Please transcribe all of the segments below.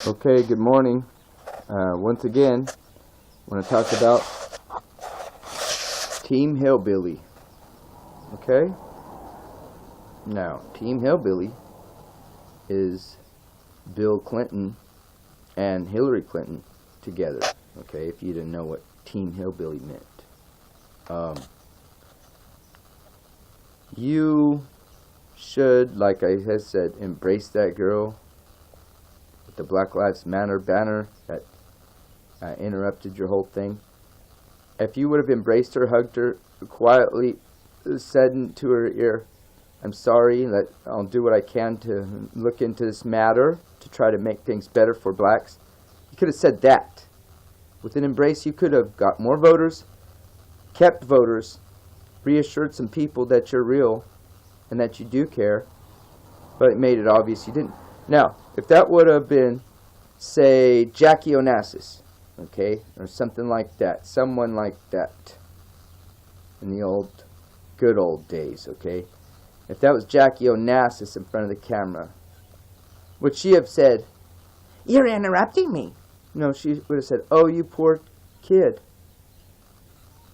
Okay, good morning. Once again, I want to talk about Team Hillbilly. Okay? Now, Team Hillbilly is Bill Clinton and Hillary Clinton together. Okay, if you didn't know what Team Hillbilly meant. You should, like I had said, embrace that girl. The Black Lives Matter banner that interrupted your whole thing. If you would have embraced her, hugged her, quietly said into her ear, "I'm sorry, that I'll do what I can to look into this matter to try to make things better for blacks." You could have said that. With an embrace, you could have got more voters, kept voters, reassured some people that you're real and that you do care, but it made it obvious you didn't. Now, if that would have been, say, Jackie Onassis, okay, or something like that, someone like that, in the good old days, okay, if that was Jackie Onassis in front of the camera, would she have said, "You're interrupting me"? No, she would have said, "Oh, you poor kid.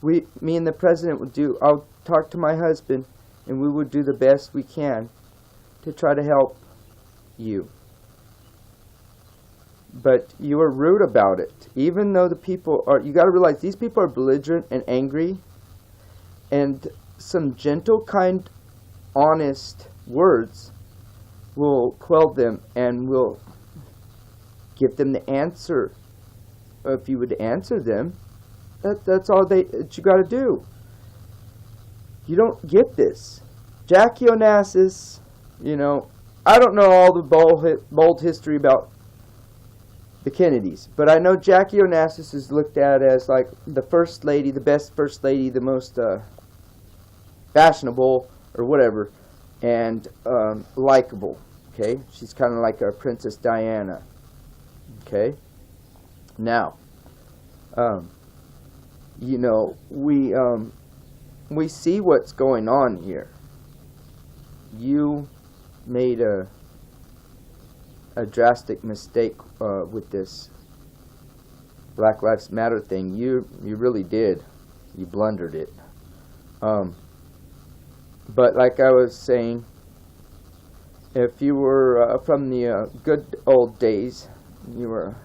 Me and the president I'll talk to my husband, and we would do the best we can to try to help you." But you were rude about it. Even though the people are, you got to realize these people are belligerent and angry, and some gentle, kind, honest words will quell them and will give them the answer. If you would answer them, that's all that you got to do. You don't get this. Jackie Onassis, I don't know all the bold history about the Kennedys, but I know Jackie Onassis is looked at as like the first lady, the best first lady, the most fashionable or whatever, and likable. Okay, she's kind of like a Princess Diana. Okay, now, we see what's going on here. You made a drastic mistake with this Black Lives Matter thing. You really did. You blundered it. But like I was saying, if you were from the good old days, you were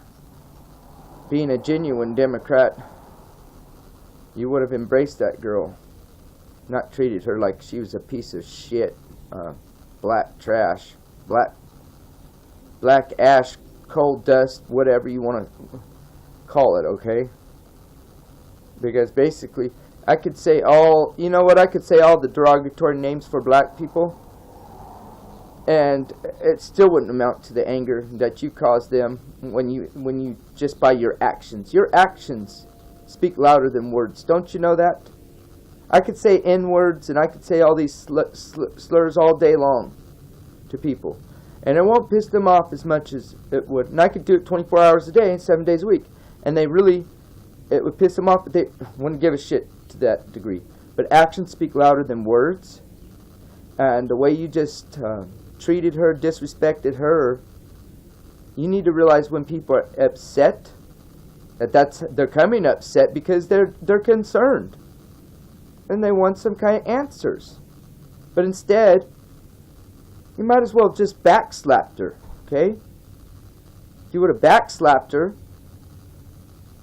being a genuine Democrat, you would have embraced that girl, not treated her like she was a piece of shit. Black trash, black ash, coal dust, whatever you want to call it, okay? Because basically, I could say I could say all the derogatory names for black people, and it still wouldn't amount to the anger that you caused them when you just by your actions. Your actions speak louder than words. Don't you know that? I could say N-words and I could say all these slurs all day long to people, and it won't piss them off as much as it would. And I could do it 24 hours a day and 7 days a week, and it would piss them off, but they wouldn't give a shit to that degree. But actions speak louder than words, and the way you just treated her, disrespected her, you need to realize when people are upset, they're coming upset because they're concerned. And they want some kind of answers. But instead, you might as well have just backslapped her, okay? If you would have backslapped her,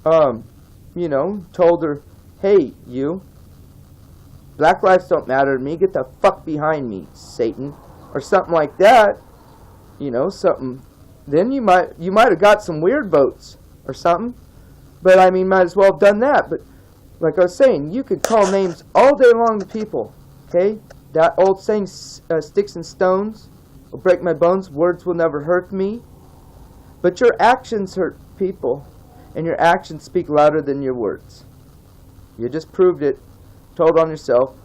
told her, "Hey, you, black lives don't matter to me, get the fuck behind me, Satan," or something like that, something, then you might have got some weird votes or something. But I mean, might as well have done that. But like I was saying, you could call names all day long to people, okay? That old saying, sticks and stones will break my bones, words will never hurt me. But your actions hurt people, and your actions speak louder than your words. You just proved it, told on yourself,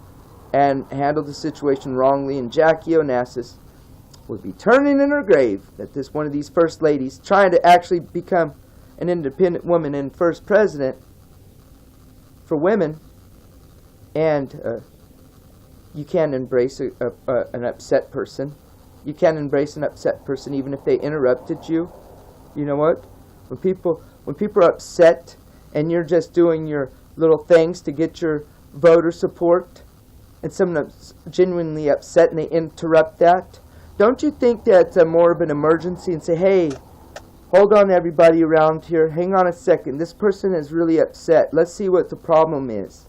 and handled the situation wrongly, and Jackie Onassis would be turning in her grave that this one of these first ladies trying to actually become an independent woman and first president for women, and you can't embrace an upset person. You can't embrace an upset person even if they interrupted you. You know what? When people are upset and you're just doing your little things to get your voter support, and someone's genuinely upset and they interrupt that, don't you think that's more of an emergency and say, hey, hold on everybody around here, hang on a second, this person is really upset, let's see what the problem is.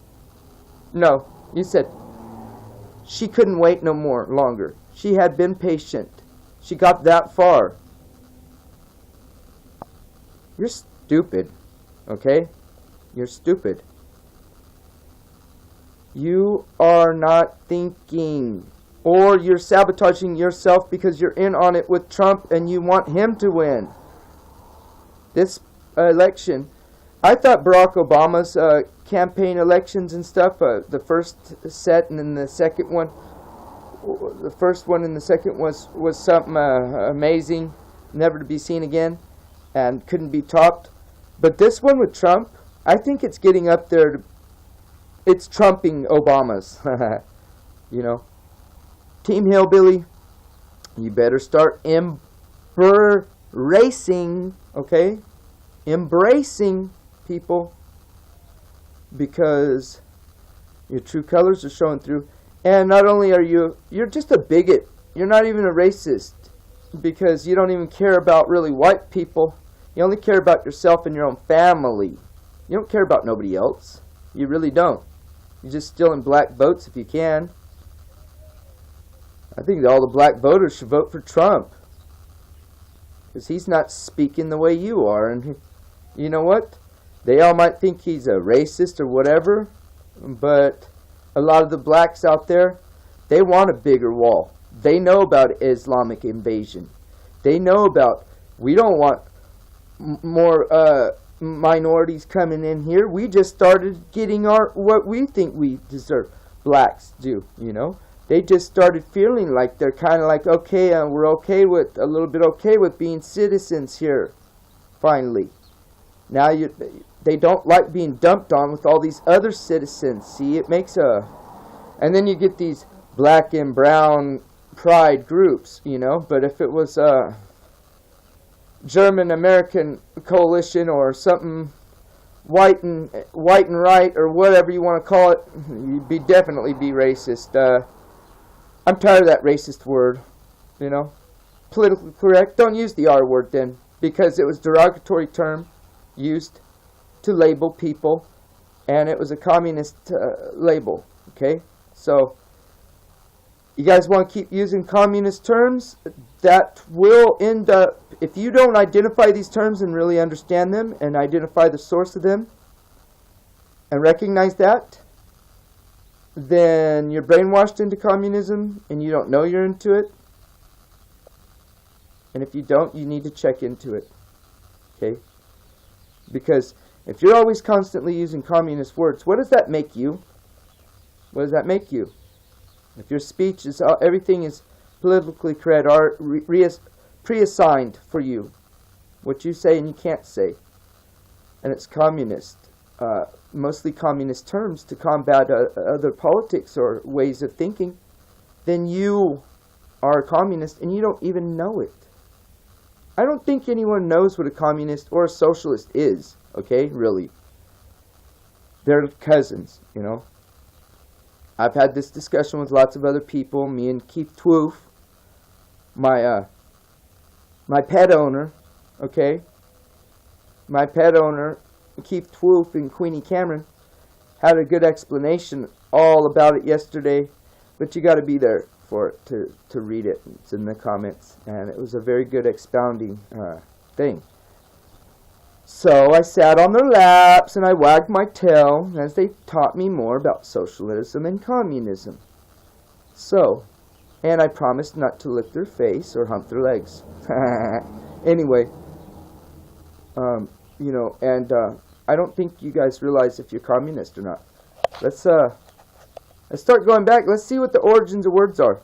No, you said she couldn't wait no more longer. She had been patient. She got that far. You're stupid, okay? You're stupid. You are not thinking, or you're sabotaging yourself because you're in on it with Trump and you want him to win. This election, I thought Barack Obama's campaign elections and stuff, the first set and then the second one, the first one and the second was something amazing, never to be seen again, and couldn't be topped. But this one with Trump, I think it's getting up there to, it's trumping Obama's. You know, Team Hillbilly, you better start embracing, okay? Embracing people, because your true colors are showing through. And not only are you're just a bigot. You're not even a racist, because you don't even care about really white people. You only care about yourself and your own family. You don't care about nobody else. You really don't. You're just stealing black votes if you can. I think all the black voters should vote for Trump, because he's not speaking the way you are. And you know what? They all might think he's a racist or whatever, but a lot of the blacks out there, they want a bigger wall. They know about Islamic invasion. They know about, we don't want more minorities coming in here. We just started getting what we think we deserve. Blacks do, you know. They just started feeling like they're kind of like, okay, we're okay with, a little bit okay with being citizens here, finally. Now they don't like being dumped on with all these other citizens. See, it makes and then you get these black and brown pride groups, you know. But if it was German-American coalition or something white and right or whatever you want to call it, you'd definitely be racist. I'm tired of that racist word, you know. Politically correct, don't use the R word then, because it was a derogatory term used to label people, and it was a communist label, okay? So you guys want to keep using communist terms, that will end up, if you don't identify these terms and really understand them and identify the source of them and recognize that, then you're brainwashed into communism and you don't know you're into it. And if you don't, you need to check into it, okay? Because if you're always constantly using communist words, what does that make you? What does that make you? If your speech is, everything is politically correct or pre-assigned for you, what you say and you can't say, and it's communist, mostly communist terms to combat other politics or ways of thinking, then you are a communist and you don't even know it. I don't think anyone knows what a communist or a socialist is, okay, really. They're cousins, you know. I've had this discussion with lots of other people, me and Keith Twoof, my pet owner, okay. My pet owner, Keith Twoof and Queenie Cameron, had a good explanation all about it yesterday, but you got to be there for it to read it. It's in the comments, and it was a very good expounding thing. So I sat on their laps and I wagged my tail as they taught me more about socialism and communism. So, and I promised not to lick their face or hump their legs. Anyway, you know, and I don't think you guys realize if you're communist or not. Let's start going back. Let's see what the origins of words are.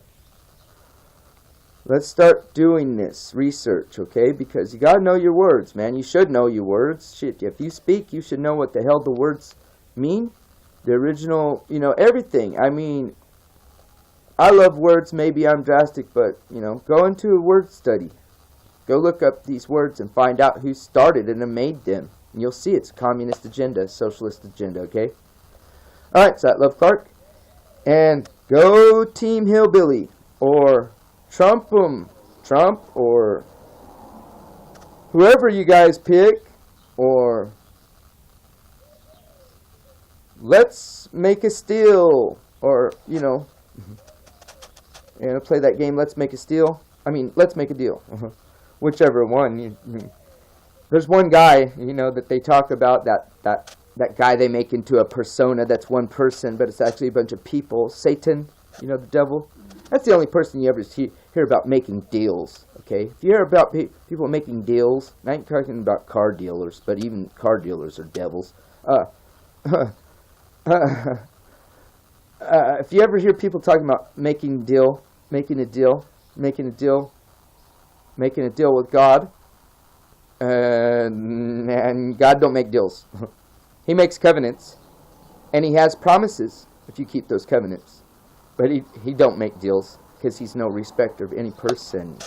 Let's start doing this research, okay? Because you gotta know your words, man. You should know your words. Shit, if you speak, you should know what the hell the words mean. The original, you know, everything. I mean, I love words. Maybe I'm drastic, but, you know, go into a word study. Go look up these words and find out who started and made them. And you'll see it's communist agenda, socialist agenda, okay? Alright, so I love Clark. And go Team Hillbilly. Or Trump, or whoever you guys pick. Or let's make a steal. Or, you know, and play that game, let's make a steal. I mean, let's make a deal. Whichever one. There's one guy, you know, that they talk about, that guy they make into a persona that's one person, but it's actually a bunch of people. Satan, you know, the devil. That's the only person you ever hear about making deals, okay? If you hear about people making deals, I ain't talking about car dealers, but even car dealers are devils. If you ever hear people talking about making a deal with God, and God don't make deals. He makes covenants, and he has promises if you keep those covenants. But he don't make deals, because he's no respecter of any person.